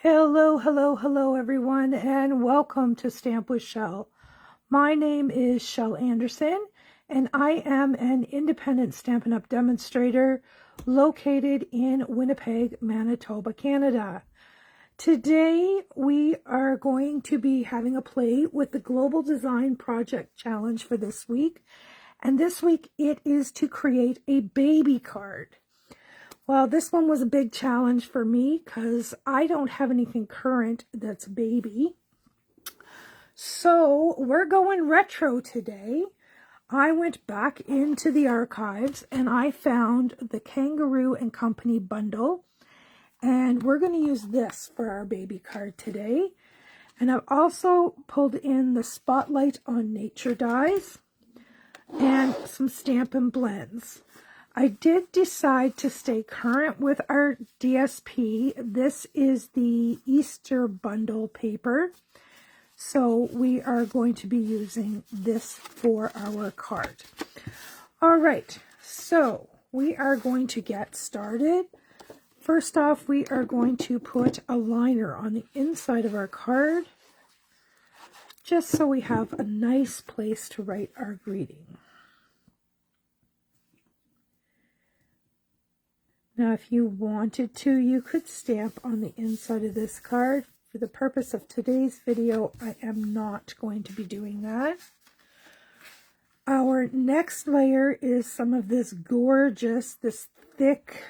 Hello, hello, hello everyone, and welcome to Stamp with Shel. My name is Shel Anderson, and I am an independent Stampin' Up! Demonstrator located in Winnipeg, Manitoba, Canada. Today we are going to be having a play with the Global Design Project Challenge for this week, and this week it is to create a baby card. Well, this one was a big challenge for me because I don't have anything current that's baby. So we're going retro today. I went back into the archives and I found the Kangaroo and Company bundle. And we're going to use this for our baby card today. And I've also pulled in the Spotlight on Nature dies and some Stampin' blends. I did decide to stay current with our DSP. This is the Easter bundle paper. So we are going to be using this for our card. All right, so we are going to get started. First off, we are going to put a liner on the inside of our card, just so we have a nice place to write our greeting. Now, if you wanted to, you could stamp on the inside of this card. For the purpose of today's video, I am not going to be doing that. Our next layer is some of this gorgeous, this thick,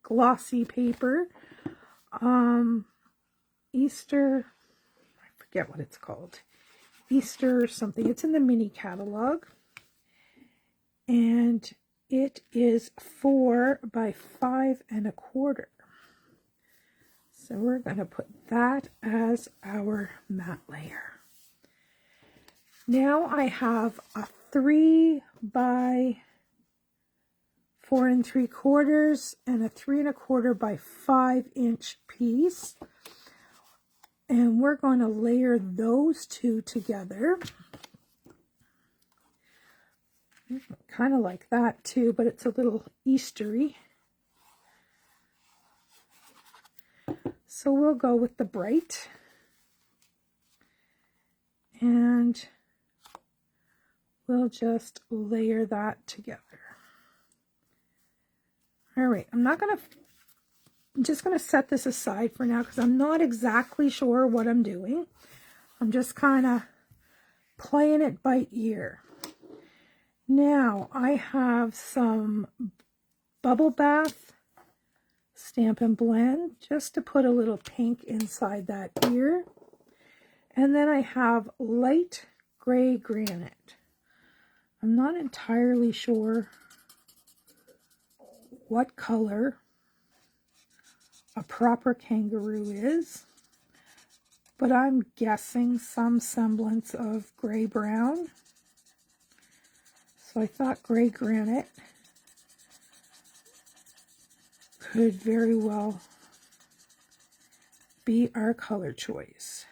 glossy paper. Easter, I forget what it's called. Easter something. It's in the mini catalog. And it is 4 by 5 1/4. So we're going to put that as our matte layer. Now I have a 3 by 4 3/4 and a 3 1/4 by 5-inch piece. And we're going to layer those two together. Kind of like that too, but it's a little Eastery. So we'll go with the bright. And we'll just layer that together. All right, I'm just going to set this aside for now because I'm not exactly sure what I'm doing. I'm just kind of playing it by ear. Now, I have some Bubble Bath Stampin' Blend just to put a little pink inside that ear. And then I have light gray granite. I'm not entirely sure what color a proper kangaroo is, but I'm guessing some semblance of gray-brown. So I thought gray granite could very well be our color choice.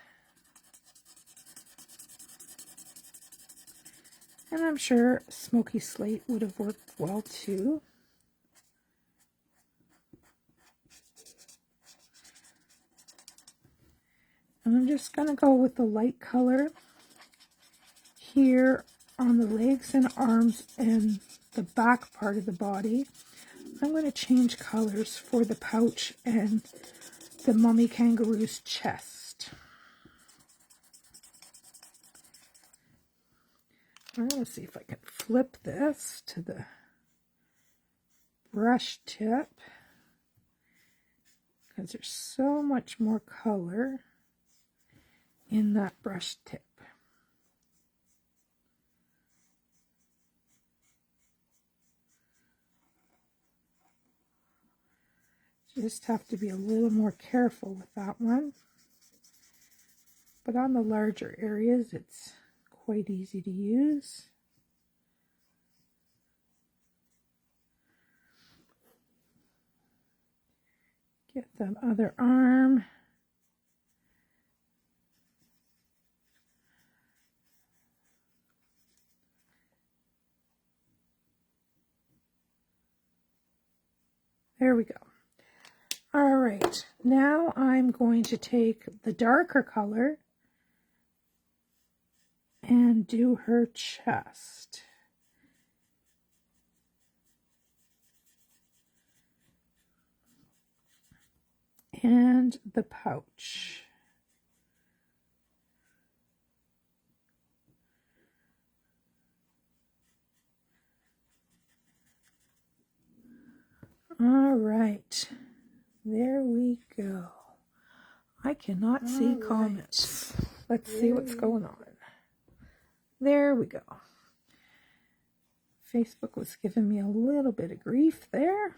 And I'm sure smoky slate would have worked well too. And I'm just going to go with the light color here on the legs and arms and the back part of the body. I'm going to change colors for the pouch and the mummy kangaroo's chest. All right, let's see if I can flip this to the brush tip, because there's so much more color in that brush tip. Just have to be a little more careful with that one. But on the larger areas, it's quite easy to use. Get that other arm. There we go. All right, now I'm going to take the darker color and do her chest. And the pouch. All right, there we go. I cannot see comments. Let's see what's going on. There we go. Facebook was giving me a little bit of grief there.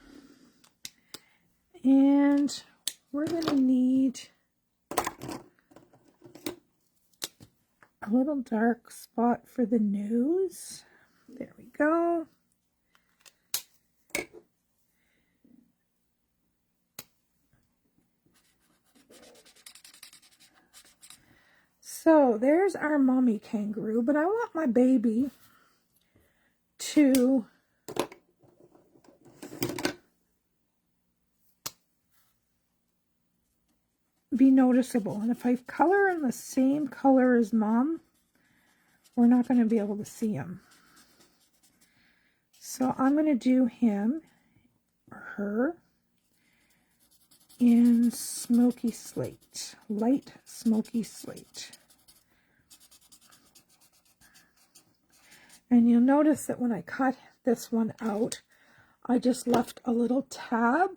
And we're going to need a little dark spot for the nose. There we go. So there's our mommy kangaroo, but I want my baby to be noticeable. And if I color in the same color as mom, we're not going to be able to see him. So I'm going to do him or her in smoky slate, light smoky slate. And you'll notice that when I cut this one out, I just left a little tab.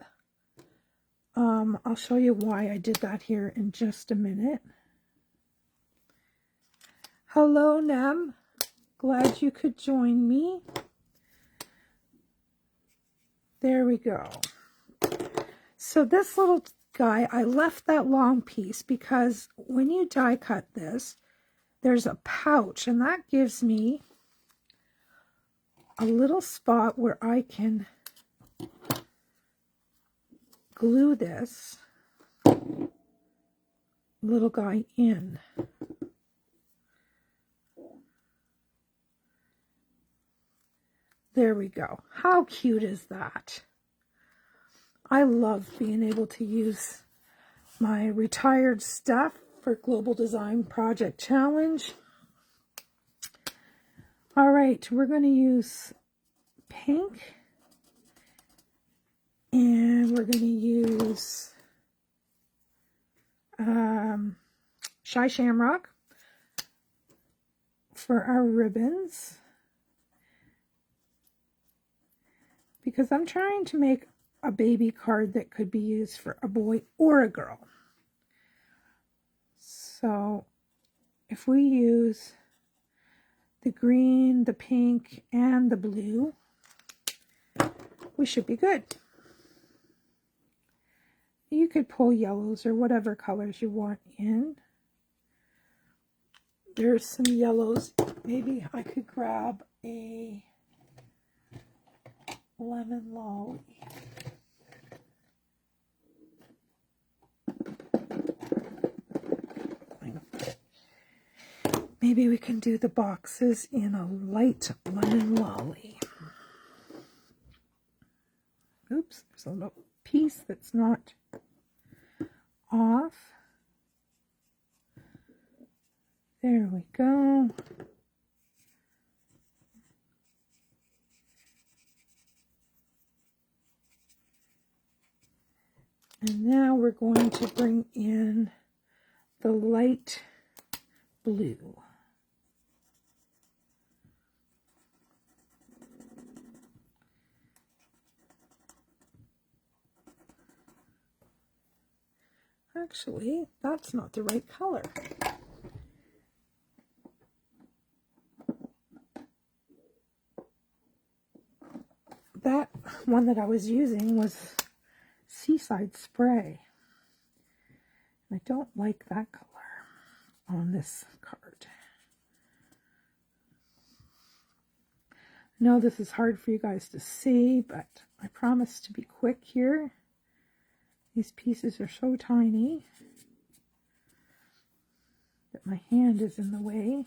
I'll show you why I did that here in just a minute. Hello, Nem. Glad you could join me. There we go. So this little guy, I left that long piece because when you die cut this, there's a pouch, and that gives me a little spot where I can glue this little guy in. There we go. How cute is that? I love being able to use my retired stuff for Global Design Project Challenge. All right, we're going to use pink, and we're going to use Shy Shamrock for our ribbons, because I'm trying to make a baby card that could be used for a boy or a girl. So if we use the green, the pink, and the blue, we should be good. You could pull yellows or whatever colors you want in. There's some yellows. Maybe I could grab a lemon lolly. Maybe we can do the boxes in a light lemon lolly. Oops, there's a little piece that's not off. There we go. And now we're going to bring in the light blue. Actually, that's not the right color. That one that I was using was Seaside Spray. I don't like that color on this card. I know this is hard for you guys to see, but I promise to be quick here. These pieces are so tiny that my hand is in the way.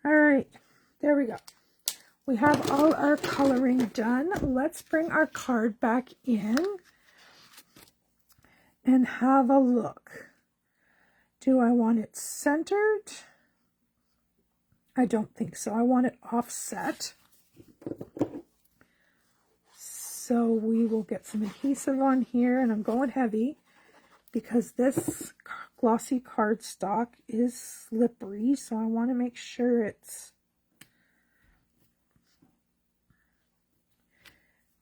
All right, there we go. We have all our coloring done. Let's bring our card back in and have a look. Do I want it centered? I don't think so. I want it offset. So we will get some adhesive on here, and I'm going heavy because this glossy cardstock is slippery, so I want to make sure it's...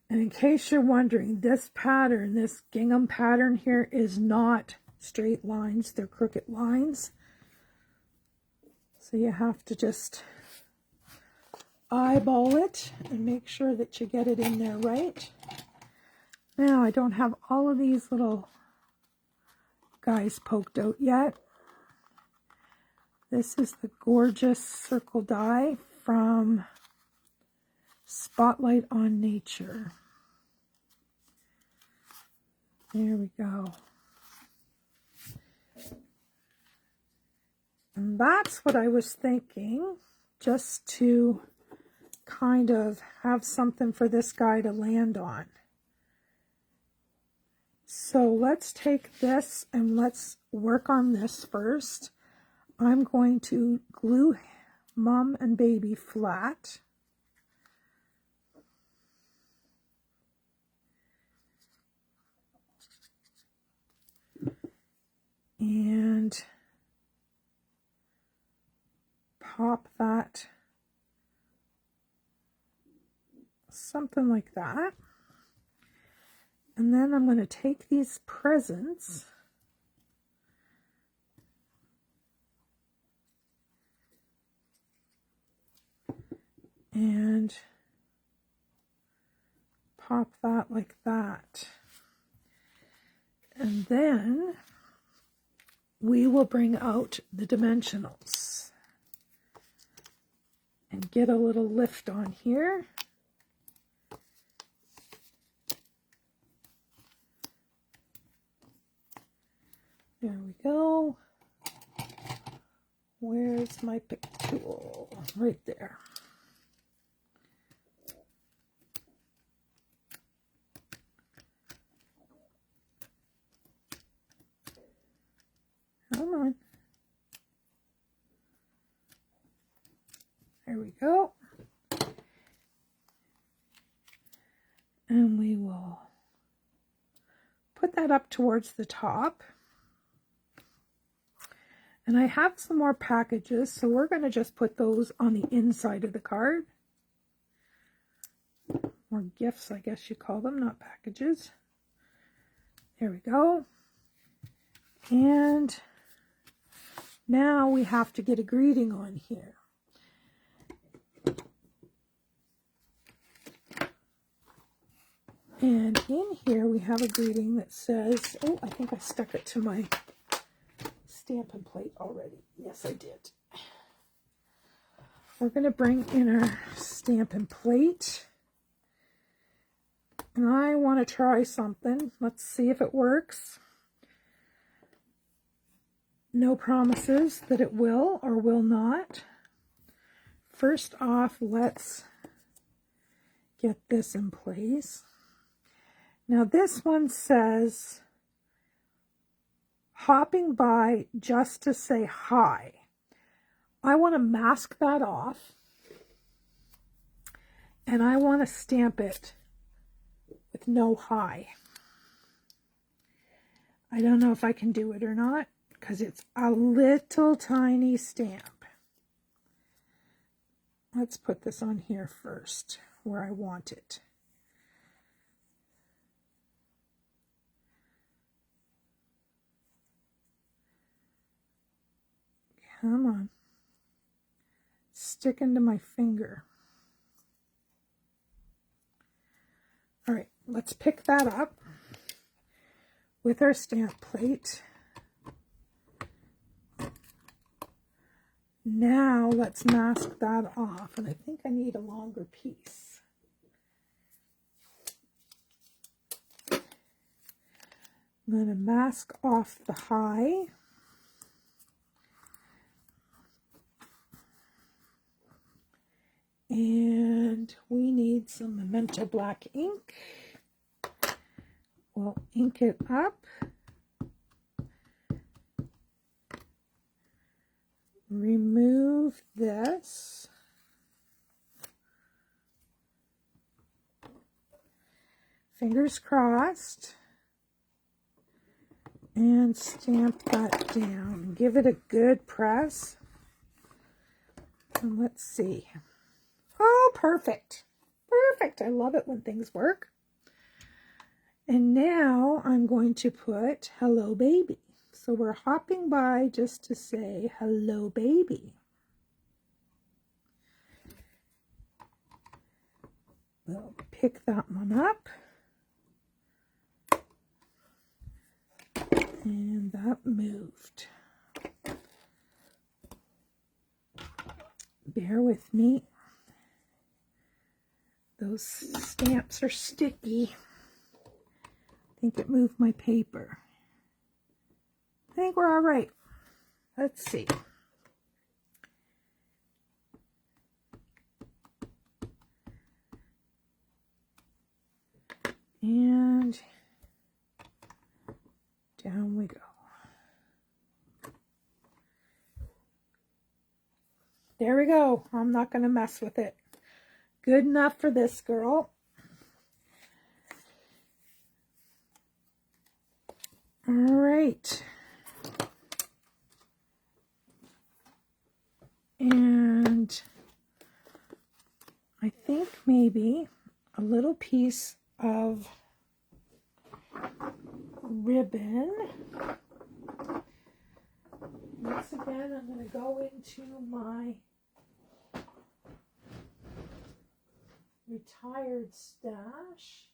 And in case you're wondering, this pattern, this gingham pattern here, is not straight lines, they're crooked lines. So you have to just eyeball it and make sure that you get it in there right. Now, I don't have all of these little guys poked out yet. This is the gorgeous circle die from Spotlight on Nature. There we go. And that's what I was thinking, just to kind of have something for this guy to land on. So let's take this and let's work on this first. I'm going to glue Mom and Baby flat. And pop that something like that. And then I'm going to take these presents and pop that like that. And then we will bring out the dimensionals and get a little lift on here. There we go. Where's my pick tool? Right there. Come on. There we go. And we will put that up towards the top. And I have some more packages, so we're going to just put those on the inside of the card. Or gifts, I guess you call them, not packages. There we go. And now we have to get a greeting on here. And in here we have a greeting that says, oh, I think I stuck it to my Stampin' plate already. Yes, I did. We're going to bring in our Stampin' plate. And I want to try something. Let's see if it works. No promises that it will or will not. First off, let's get this in place. Now this one says, hopping by just to say hi. I want to mask that off, and I want to stamp it with no hi. I don't know if I can do it or not, because it's a little tiny stamp. Let's put this on here first, where I want it. Come on. Stick into my finger. All right, let's pick that up with our stamp plate. Now let's mask that off, and I think I need a longer piece. I'm going to mask off the hi. And we need some Memento black ink. We'll ink it up. Remove this. Fingers crossed. And stamp that down. Give it a good press. And let's see. Oh, perfect. Perfect. I love it when things work. And now I'm going to put hello baby. So we're hopping by just to say hello baby. We'll pick that one up. And that moved. Bear with me. Those stamps are sticky. I think it moved my paper. I think we're all right. Let's see. And down we go. There we go. I'm not going to mess with it. Good enough for this girl. All right. And I think maybe a little piece of ribbon. Once again, I'm going to go into my retired stash.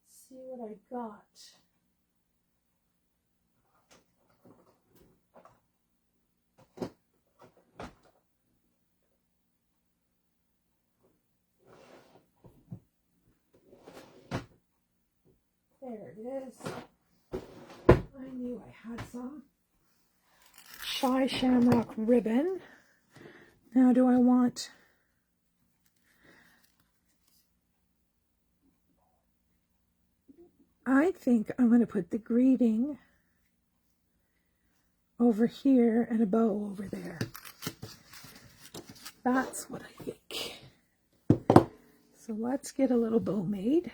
See what I got. There it is. I knew I had some. Shy Shamrock ribbon. Now do I want... I think I'm going to put the greeting over here and a bow over there. That's what I think. So let's get a little bow made.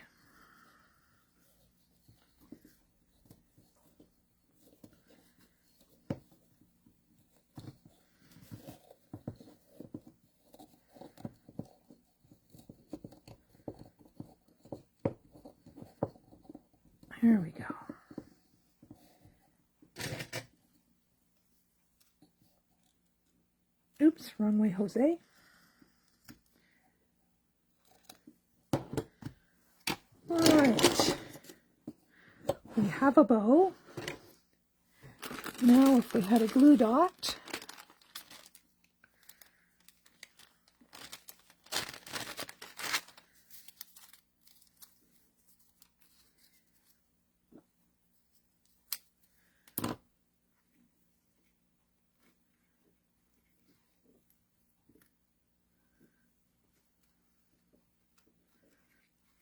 Here we go. Oops, wrong way, Jose. All right. We have a bow. Now if we had a glue dot,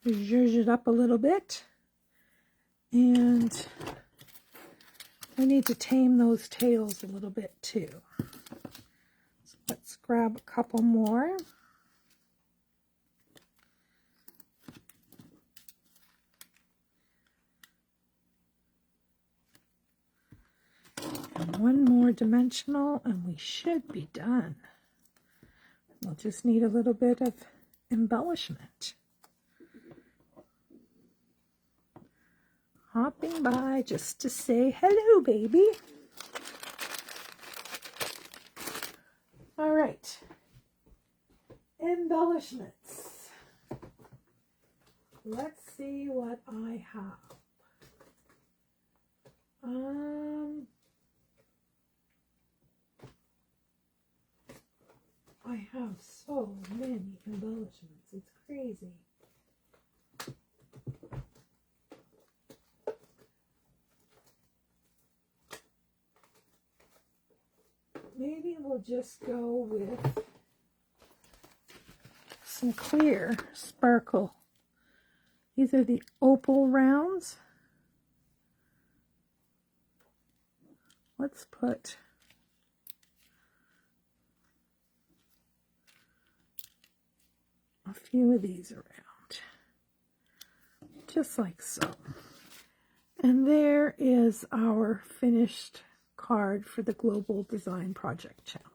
zhuzh it up a little bit, and we need to tame those tails a little bit too. So let's grab a couple more. And one more dimensional and we should be done. We'll just need a little bit of embellishment. Hopping by just to say hello, baby. All right. Embellishments. Let's see what I have. I have so many embellishments. It's crazy. Maybe we'll just go with some clear sparkle. These are the opal rounds. Let's put a few of these around, just like so. And there is our finished card for the Global Design Project Challenge.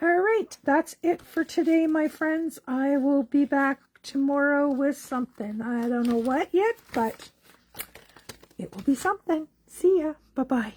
All right, that's it for today, my friends. I will be back tomorrow with something. I don't know what yet, but it will be something. See ya. Bye-bye.